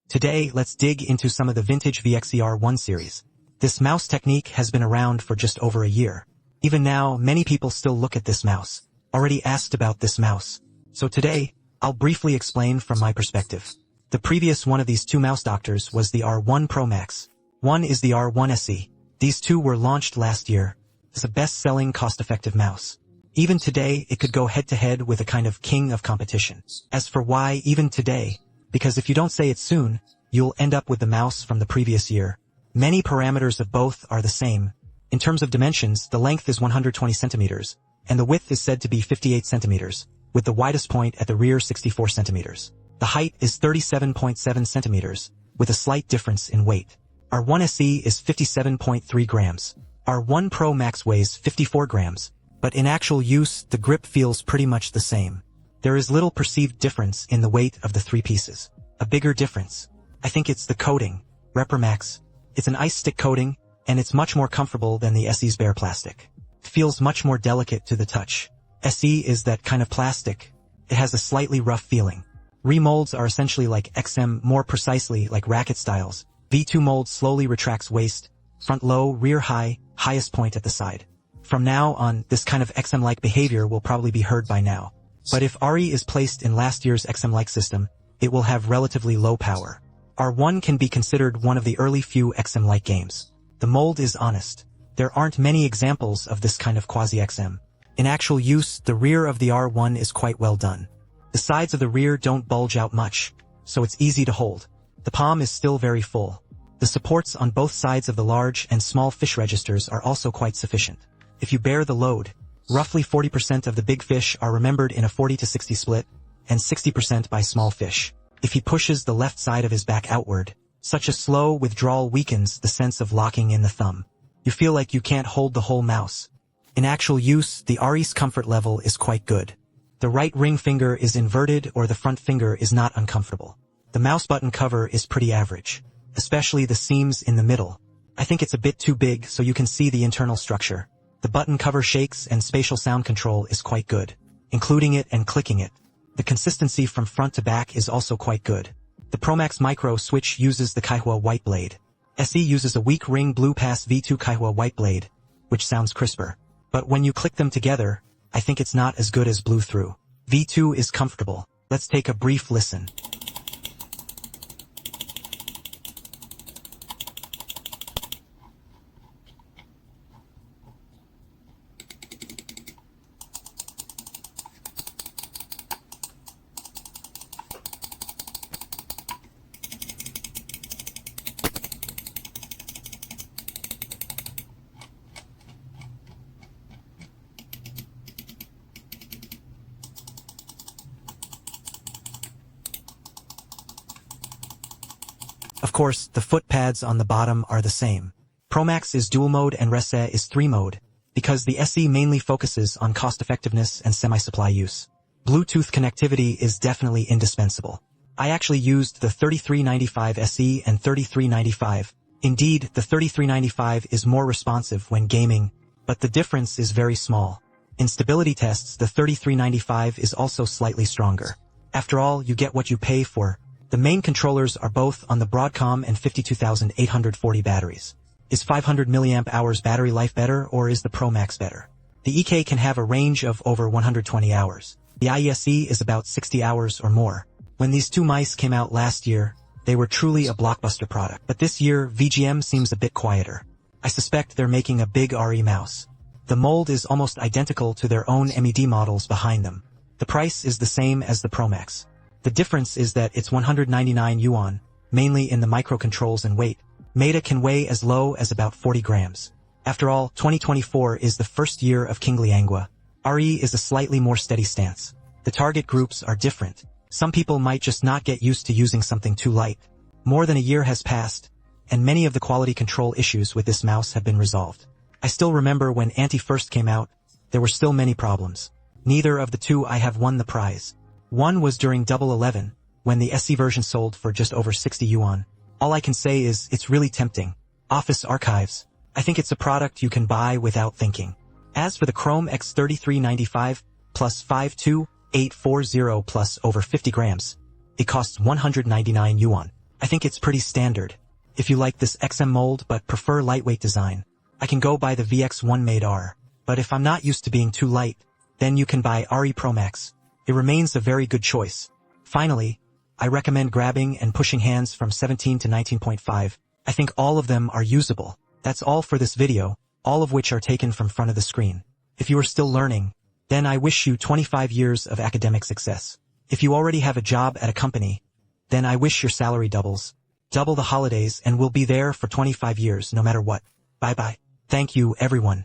Today, let's dig into some of the vintage VXER1 series. This mouse technique has been around for just over a year. Even now, many people still look at this mouse. Already asked about this mouse. So today, I'll briefly explain from my perspective. The previous one of these two mouse doctors was the R1 Pro Max. One is the R1 SE. These two were launched last year. It's a best-selling, cost-effective mouse. Even today, it could go head-to-head with a kind of king of competition. As for why even today, because if you don't say it soon, you'll end up with the mouse from the previous year. Many parameters of both are the same. In terms of dimensions, the length is 120 centimeters, and the width is said to be 58 centimeters, with the widest point at the rear 64 centimeters. The height is 37.7 centimeters, with a slight difference in weight. R1 SE is 57.3 grams. R1 Pro Max weighs 54 grams, but in actual use, the grip feels pretty much the same. There is little perceived difference in the weight of the three pieces. A bigger difference, I think it's the coating. Max. It's an ice stick coating, and it's much more comfortable than the SE's bare plastic. It feels much more delicate to the touch. SE is that kind of plastic. It has a slightly rough feeling. Remolds are essentially like XM, more precisely like racket styles. V2 mold slowly retracts waist, front low, rear high, highest point at the side. From now on, this kind of XM-like behavior will probably be heard by now. But if RE is placed in last year's XM-like system, it will have relatively low power. R1 can be considered one of the early few XM-like games. The mold is honest. There aren't many examples of this kind of quasi-XM. In actual use, the rear of the R1 is quite well done. The sides of the rear don't bulge out much, so it's easy to hold. The palm is still very full. The supports on both sides of the large and small fish registers are also quite sufficient. If you bear the load, roughly 40% of the big fish are remembered in a 40-60 split, and 60% by small fish. If he pushes the left side of his back outward, such a slow withdrawal weakens the sense of locking in the thumb. You feel like you can't hold the whole mouse. In actual use, the RE's comfort level is quite good. The right ring finger is inverted or the front finger is not uncomfortable. The mouse button cover is pretty average, especially the seams in the middle. I think it's a bit too big so you can see the internal structure. The button cover shakes and spatial sound control is quite good, including it and clicking it. The consistency from front to back is also quite good. The Pro Max Micro switch uses the Kaihua white blade. SE uses a weak ring blue pass V2 Kaihua white blade, which sounds crisper. But when you click them together, I think it's not as good as Blue Through. V2 is comfortable. Let's take a brief listen. Of course, the foot pads on the bottom are the same. Pro Max is dual mode and Rese is 3 mode, because the SE mainly focuses on cost-effectiveness and semi-supply use. Bluetooth connectivity is definitely indispensable. I actually used the 3395 SE and 3395. Indeed, the 3395 is more responsive when gaming, but the difference is very small. In stability tests, the 3395 is also slightly stronger. After all, you get what you pay for. The main controllers are both on the Broadcom and 52840 batteries. Is 500 mAh battery life better or is the Pro Max better? The EK can have a range of over 120 hours. The IESE is about 60 hours or more. When these two mice came out last year, they were truly a blockbuster product. But this year, VGM seems a bit quieter. I suspect they're making a big RE mouse. The mold is almost identical to their own MED models behind them. The price is the same as the Pro Max. The difference is that it's 199 yuan, mainly in the microcontrols and weight. Meta can weigh as low as about 40 grams. After all, 2024 is the first year of King Liangua. RE is a slightly more steady stance. The target groups are different. Some people might just not get used to using something too light. More than a year has passed, and many of the quality control issues with this mouse have been resolved. I still remember when Anti first came out, there were still many problems. Neither of the two I have won the prize. One was during Double 11, when the SE version sold for just over 60 yuan. All I can say is it's really tempting. Office Archives. I think it's a product you can buy without thinking. As for the Chrome X3395 plus 52840 plus over 50 grams, it costs 199 yuan. I think it's pretty standard. If you like this XM mold but prefer lightweight design, I can go buy the VX1 made R. But if I'm not used to being too light, then you can buy RE Pro Max. It remains a very good choice. Finally, I recommend grabbing and pushing hands from 17 to 19.5. I think all of them are usable. That's all for this video, all of which are taken from front of the screen. If you are still learning, then I wish you 25 years of academic success. If you already have a job at a company, then I wish your salary doubles. Double the holidays and we'll be there for 25 years no matter what. Bye bye. Thank you everyone.